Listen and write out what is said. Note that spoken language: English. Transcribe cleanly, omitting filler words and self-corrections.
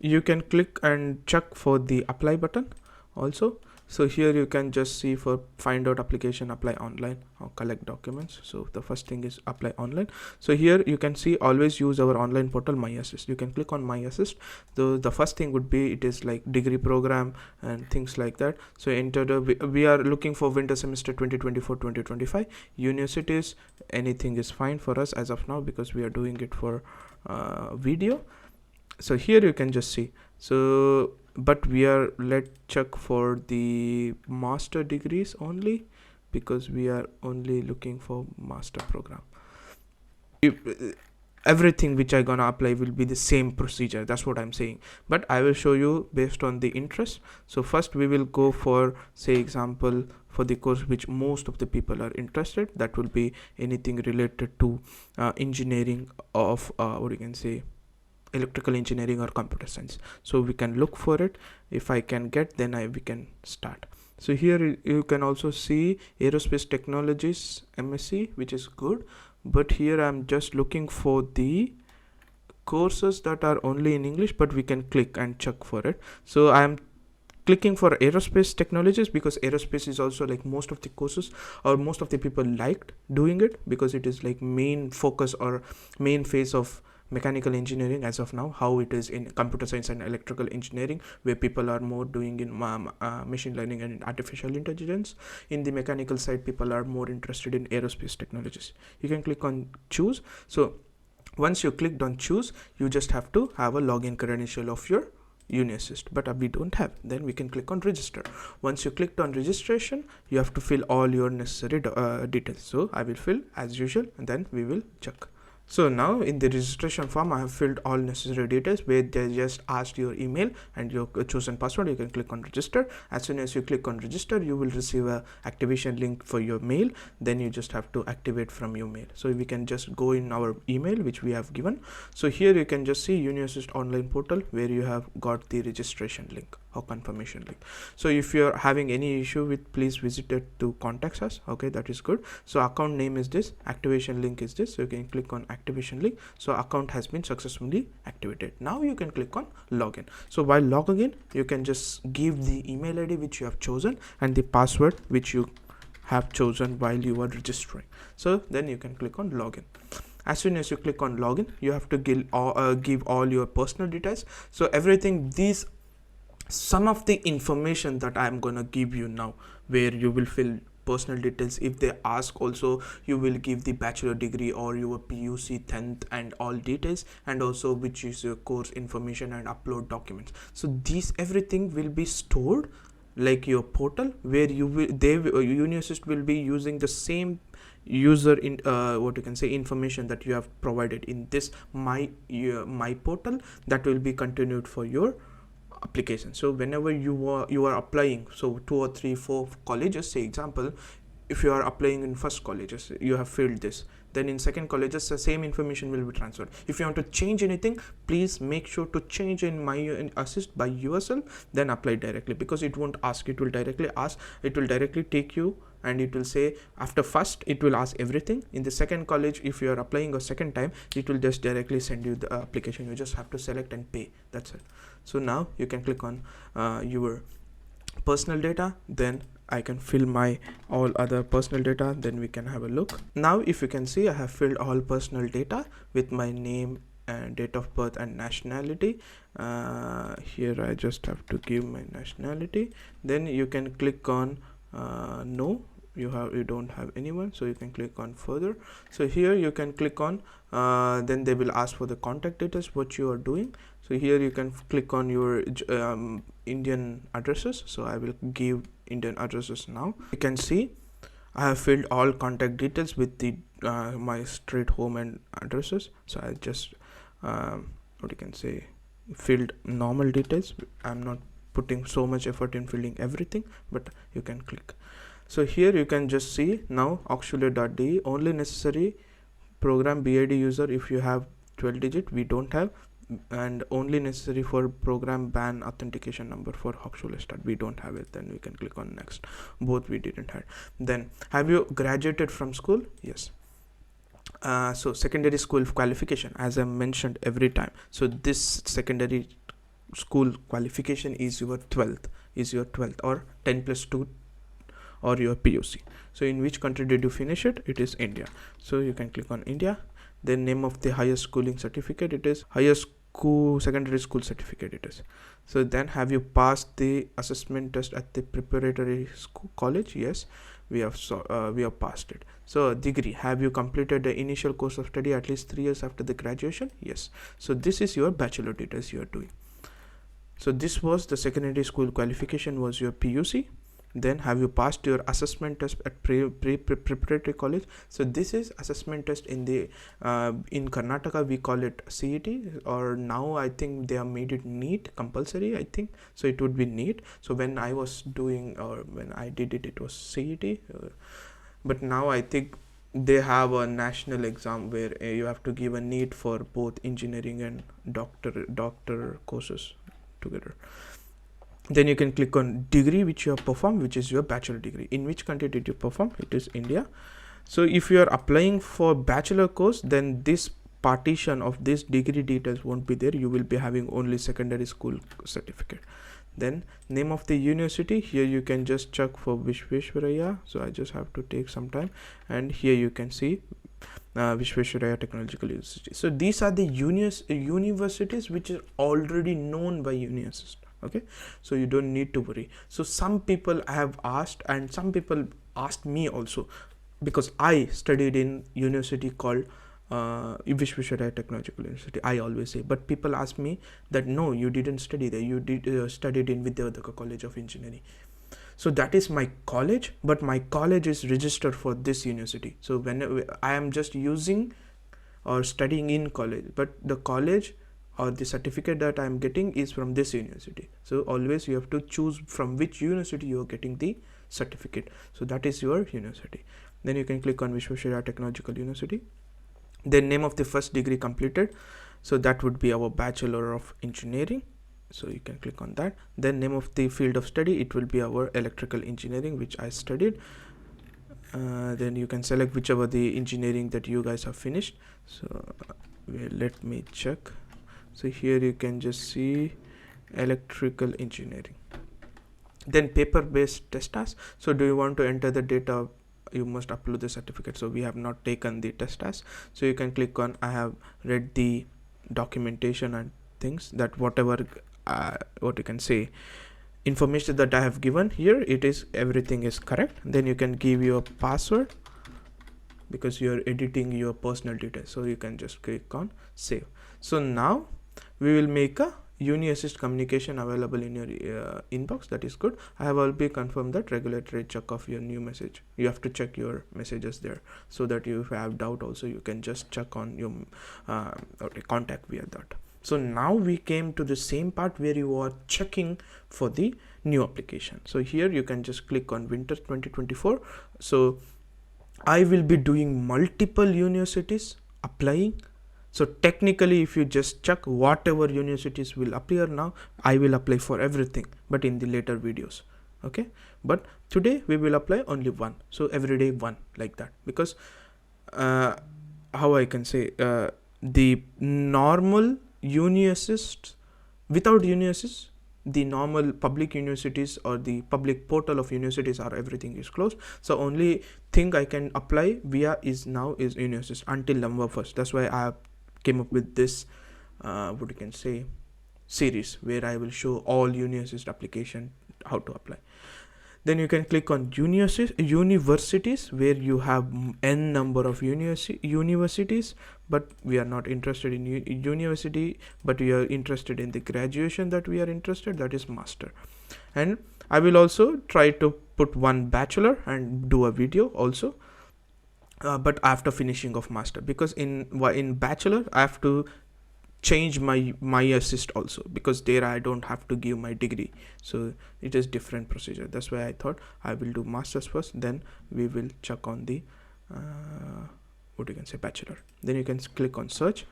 you can click and check for the apply button also. So here you can just see for find out application, apply online or collect documents. So the first thing is apply online. So here you can see always use our online portal Uni-assist. You can click on Uni-assist. The first thing would be, it is like degree program and things like that. So enter the, we are looking for winter semester 2024-2025. Universities, anything is fine for us as of now because we are doing it for video. So here you can just see, so but we are, let's check for the master degrees only because we are only looking for master program. Everything which I gonna apply will be the same procedure, that's what I'm saying, but I will show you based on the interest. So first we will go for, say example, for the course which most of the people are interested, that will be anything related to engineering of what you can say, electrical engineering or computer science. So we can look for it. If I can get, then we can start. So here you can also see aerospace technologies MSc, which is good, but here I'm just looking for the courses that are only in English, but we can click and check for it. So I'm clicking for aerospace technologies because aerospace is also like most of the courses or most of the people liked doing it because it is like main focus or main phase of mechanical engineering as of now, how it is in computer science and electrical engineering, where people are more doing in machine learning and artificial intelligence. In the mechanical side, people are more interested in aerospace technologies. You can click on choose. So once you clicked on choose, you just have to have a login credential of your Uni-assist, but we don't have. Then we can click on register. Once you clicked on registration, you have to fill all your necessary details. So I will fill as usual and then we will check. So now in the registration form, I have filled all necessary details where they just asked your email and your chosen password. You can click on register. As soon as you click on register, you will receive a activation link for your mail. Then you just have to activate from your mail. So we can just go in our email, which we have given. So here you can just see Uni-assist online portal where you have got the registration link or confirmation link. So if you're having any issue with, please visit it to contact us. Okay, that is good. So account name is this, activation link is this. So you can click on activation link. So account has been successfully activated. Now you can click on login. So while logging in, you can just give the email ID which you have chosen and the password which you have chosen while you are registering. So then you can click on login. As soon as you click on login, you have to give all your personal details. So everything, these some of the information that I'm gonna give you now, where you will fill personal details. If they ask also, you will give the bachelor degree or your PUC 10th and all details, and also which is your course information and upload documents. So these everything will be stored like your portal, where you will Uni-assist will be using the same user in what you can say information that you have provided in this my portal, that will be continued for your application. So whenever you are applying, so 2 or 3 4 colleges, say example, if you are applying in first colleges, you have filled this, then in second colleges the same information will be transferred. If you want to change anything, please make sure to change in Uni-assist by yourself, then apply directly, because it won't ask, it will directly ask, it will directly take you and it will say, after first it will ask everything. In the second college, if you are applying a second time, it will just directly send you the application. You just have to select and pay, that's it. So now you can click on your personal data, then I can fill my all other personal data, then we can have a look. Now if you can see, I have filled all personal data with my name and date of birth and nationality. Here I just have to give my nationality. Then you can click on no, you don't have anyone, so you can click on further. So here you can click on then they will ask for the contact details, what you are doing. So here you can click on your Indian addresses. So I will give Indian addresses now. You can see I have filled all contact details with the my straight home and addresses. So I just what you can say, filled normal details. I'm not putting so much effort in filling everything, but you can click. So here you can just see now auxiliary.de, only necessary program BID user if you have 12 digit, we don't have, and only necessary for program ban authentication number for auxiliary, we don't have it. Then we can click on next, both we didn't have. Then have you graduated from school? Yes. So secondary school qualification, as I mentioned every time, so this secondary school qualification is your 12th or 10 plus 2 or your PUC. So in which country did you finish it? It is India. So you can click on India. Then name of the higher schooling certificate, it is higher school secondary school certificate it is. So then, have you passed the assessment test at the preparatory school college? Yes, we have passed it. So degree, have you completed the initial course of study at least 3 years after the graduation? Yes. So this is your bachelor details you are doing. So this was the secondary school qualification, was your PUC. Then, have you passed your assessment test at preparatory college? So this is assessment test in the in Karnataka we call it CET, or now I think they have made it NEET compulsory, I think. So it would be NEET. So when I was doing, or when I did it, it was CET, but now I think they have a national exam where you have to give a NEET for both engineering and doctor courses together. Then you can click on degree which you have performed, which is your bachelor degree. In which country did you perform? It is India. So if you are applying for bachelor course, then this partition of this degree details won't be there. You will be having only secondary school certificate. Then name of the university, here you can just check for Vishveshwaraya. So I just have to take some time, and here you can see Vishveshwaraya Technological University. So these are the universities which are already known by Uni-assist. Okay, so you don't need to worry. So some people have asked, and some people asked me also, because I studied in university called Vishveshwaraya Technological University, I always say, but people ask me that no, you didn't study there, you did studied in Vidyavardhaka College of Engineering. So that is my college, but my college is registered for this university. So when I am just using or studying in college, but the college or the certificate that I am getting is from this university. So always you have to choose from which university you are getting the certificate. So that is your university. Then you can click on Vishveshwaraya Technological University. Then name of the first degree completed. So that would be our Bachelor of Engineering. So you can click on that. Then name of the field of study, it will be our electrical engineering, which I studied. Then you can select whichever the engineering that you guys have finished. So let me check. So here you can just see electrical engineering. Then paper based test task. So do you want to enter the data? You must upload the certificate. So we have not taken the test task. So you can click on I have read the documentation and things, that whatever what you can say information that I have given here, it is everything is correct. Then you can give your password because you are editing your personal details. So you can just click on save. So now we will make a Uni-assist communication available in your inbox. That is good. I have already confirmed that regulatory check of your new message. You have to check your messages there, so that you, if you have doubt also, you can just check on your contact via that. So now we came to the same part where you are checking for the new application. So here you can just click on winter 2024. So I will be doing multiple universities applying. So technically, if you just check whatever universities will appear now, I will apply for everything, but in the later videos. Okay, but today we will apply only one. So every day one, like that, because how I can say the normal Uni-assist, without Uni-assist, the normal public universities or the public portal of universities are everything is closed. So only thing I can apply via is now is Uni-assist until November 1st. That's why I came up with this what you can say series where I will show all Uni-assist application how to apply. Then you can click on universities, where you have n number of universities, but we are not interested in university, but we are interested in the graduation that we are interested, that is master. And I will also try to put one bachelor and do a video also, but after finishing of master, because in bachelor I have to change my assist also, because there I don't have to give my degree. So it is different procedure. That's why I thought I will do masters first, then we will check on the what you can say bachelor. Then you can click on search.